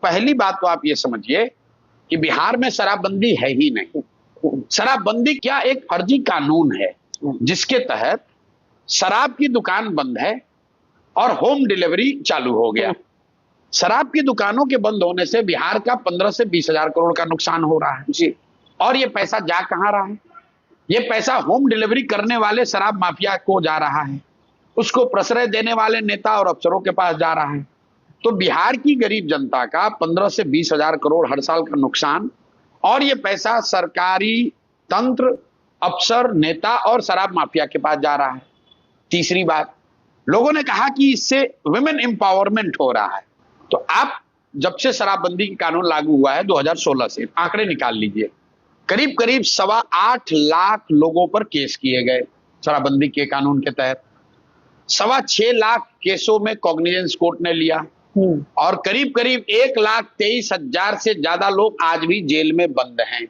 पहली बात तो आप ये समझिए कि बिहार में शराबबंदी है ही नहीं। शराबबंदी क्या एक फर्जी कानून है जिसके तहत शराब की दुकान बंद है और होम डिलीवरी चालू हो गया। शराब की दुकानों के बंद होने से बिहार का 15 से 20 हजार करोड़ का नुकसान हो रहा है जी। और ये पैसा जा कहां रहा है? ये पैसा होम डिलीवरी करने वाले शराब माफिया को जा रहा है, उसको प्रश्रय देने वाले नेता और अफसरों के पास जा रहा है। तो बिहार की गरीब जनता का 15 से 20 हजार करोड़ हर साल का नुकसान, और ये पैसा सरकारी तंत्र, अफसर, नेता और शराब माफिया के पास जा रहा है। तीसरी बात, लोगों ने कहा कि इससे वुमेन एम्पावरमेंट हो रहा है। तो आप जब से शराबबंदी की कानून लागू हुआ है 2016 से, आंकड़े निकाल लीजिए, करीब करीब 8.25 लाख लोगों पर केस किए गए शराबबंदी के कानून के तहत। 6.25 लाख केसों में कॉग्निजेंस कोर्ट ने लिया और करीब करीब 1,23,000 से ज्यादा लोग आज भी जेल में बंद हैं।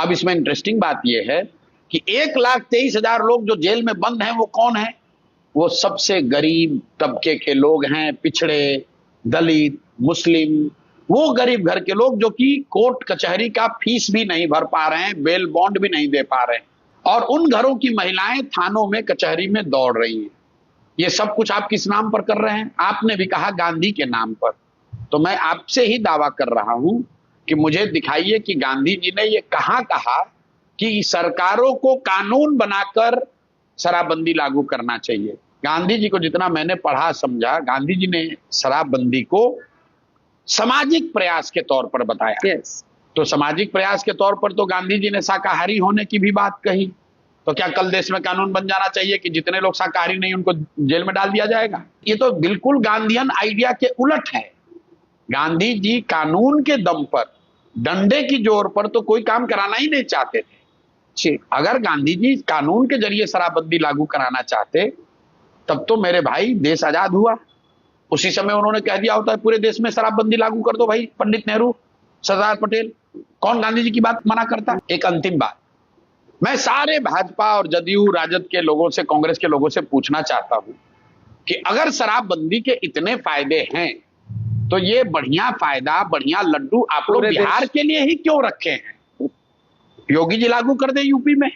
अब इसमें इंटरेस्टिंग बात यह है कि 1,23,000 लोग जो जेल में बंद हैं वो कौन है? वो सबसे गरीब तबके के लोग हैं, पिछड़े, दलित, मुस्लिम, वो गरीब घर के लोग जो कि कोर्ट कचहरी का फीस भी नहीं भर पा रहे हैं, बेल बॉन्ड भी नहीं दे पा रहे हैं, और उन घरों की महिलाएं थानों में, कचहरी में दौड़ रही हैं। ये सब कुछ आप किस नाम पर कर रहे हैं? आपने भी कहा गांधी के नाम पर। तो मैं आपसे ही दावा कर रहा हूं कि मुझे दिखाइए कि गांधी जी ने ये कहां कहा कि सरकारों को कानून बनाकर शराबबंदी लागू करना चाहिए। गांधी जी को जितना मैंने पढ़ा समझा, गांधी जी ने शराबबंदी को सामाजिक प्रयास के तौर पर बताया। तो सामाजिक प्रयास के तौर पर तो गांधी जी ने शाकाहारी होने की भी बात कही। तो क्या कल देश में कानून बन जाना चाहिए कि जितने लोग शाकाहारी नहीं उनको जेल में डाल दिया जाएगा? ये तो बिल्कुल गांधीयन आइडिया के उलट है। गांधी जी कानून के दम पर, डंडे की जोर पर तो कोई काम कराना ही नहीं चाहते थे। अगर गांधी जी कानून के जरिए शराबबंदी लागू कराना चाहते तब तो मेरे भाई देश आजाद हुआ। उसी समय उन्होंने कह दिया होता है पूरे देश में शराबबंदी लागू कर दो भाई, पंडित नेहरू, सरदार पटेल, कौन गांधी जी की बात मना करता? एक अंतिम बात, मैं सारे भाजपा और जदयू, राजद के लोगों से, कांग्रेस के लोगों से पूछना चाहता हूं कि अगर शराबबंदी के इतने फायदे हैं तो ये बढ़िया फायदा, बढ़िया लड्डू आप लोग बिहार के लिए ही क्यों रखे हैं? योगी जी लागू कर दे यूपी में,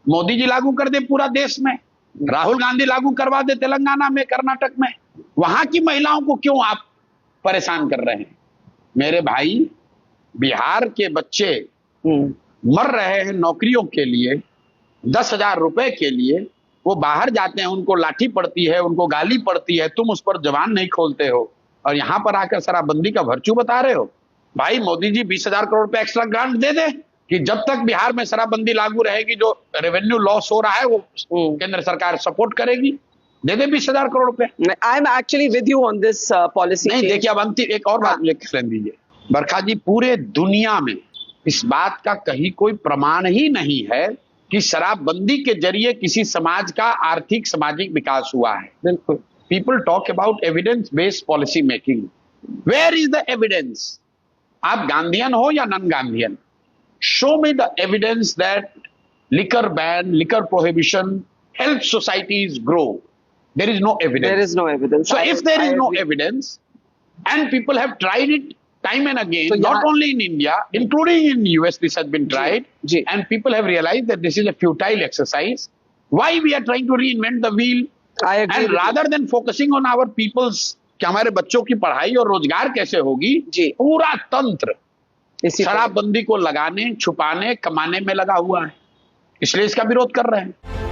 मोदी जी लागू कर दे पूरा देश में, राहुल गांधी लागू करवा दे तेलंगाना में, कर्नाटक में, वहां की महिलाओं को क्यों आप परेशान कर रहे हैं? मेरे भाई, बिहार के बच्चे मर रहे हैं नौकरियों के लिए, 10,000 रुपए के लिए, वो बाहर जाते हैं, उनको लाठी पड़ती है, उनको गाली पड़ती है, तुम उस पर जबान नहीं खोलते हो, और यहां पर आकर शराबबंदी का वर्चू बता रहे हो। भाई मोदी जी 20,000 करोड़ रुपए एक्स्ट्रा ग्रांट दे दे कि जब तक बिहार में शराबबंदी लागू रहेगी जो रेवेन्यू लॉस हो रहा है वो केंद्र सरकार सपोर्ट करेगी। दे दे 20,000 करोड़ रुपए। I am actually with you on this policy. नहीं, देखिए अब अंतिम एक और बात मुझे कहने दीजिए बरखा जी, पूरे दुनिया में इस बात का कहीं कोई प्रमाण ही नहीं है कि शराबबंदी के जरिए किसी समाज का आर्थिक सामाजिक विकास हुआ है। बिल्कुल, people talk about evidence based policy making, where is the evidence? आप गांधीयन हो या non Gandhian, show me the evidence that liquor ban, liquor prohibition helps societies grow. There is no evidence. There is no evidence. So if there is no evidence, and people have tried it time and again, so not only in India, including in US, this has been tried, and people have realized that this is a futile exercise. Why we are trying to reinvent the wheel? I agree. And rather than focusing on our people's, कि हमारे बच्चों की पढ़ाई और रोजगार कैसे होगी, पूरा तंत्र शराबबंदी को लगाने, छुपाने, कमाने में लगा हुआ है। इसलिए इसका विरोध कर रहे हैं।